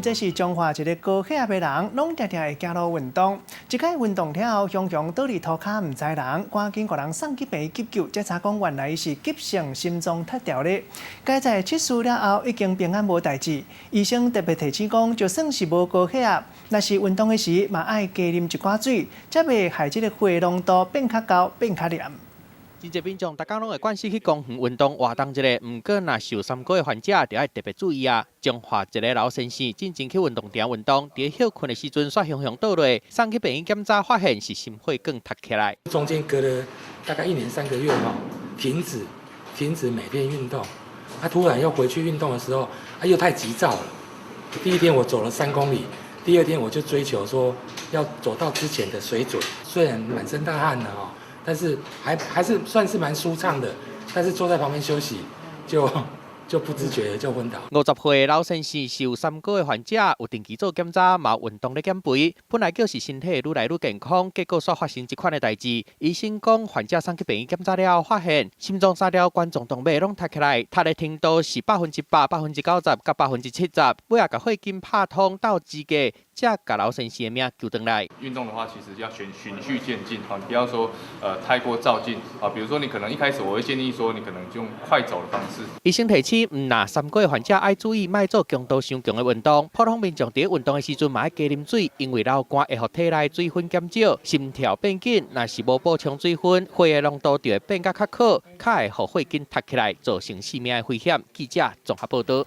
这是中华一个高血压的人，拢常常会走路运动。一摆运动了后，常常倒伫涂骹唔知人，赶紧给人送去病院急救，才查讲原来是急性心脏脱条咧。该在切除了后，已经平安无代志。医生特别提醒讲，就算是无高血压，若是运动的时，嘛爱加啉一寡水，才袂害这个血浓度变较高、变较黏。 真侪民众大家拢会惯势去公园运动活动一个，毋过若受三高的患者，就要特别注意啊！中华一个老先生进前去运动场运动，伫休困的时阵煞雄雄倒落，送去病院检查，发现是心血管塌起来。中间隔了大概1年3个月停止每天运动。他突然又回去运动的时候，又太急躁了。第一天我走了3公里，第二天我就追求说要走到之前的水准，虽然满身大汗了但是还是算是蛮舒畅的，但是坐在旁边休息就不自觉就昏倒。50岁的老先生是有三高的患者，有定期做检查，嘛有运动咧减肥。本来就是身体愈来愈健康，结果煞发生这款的代志。医生讲，患者送去病院检查了后，发现心脏三条冠状动脉拢塌起来，塌的程度是100%、90%、甲70%，尾也甲血筋拍通到支架，才甲老先生的命救回来。运动的话，其实要循序渐进你不要说太过躁进比如说你可能一开始我会建议说，你可能用快走的方式。医生提醒，若三高的患者爱注意，莫做强度伤强的运动。普通民众在运动的时阵，嘛要加啉水，因为流汗会让体内水分减少，心跳变紧。若是无补充水分，血的浓度就会变较可靠，较会让血筋塌起来，造成性命的危险。记者综合报道。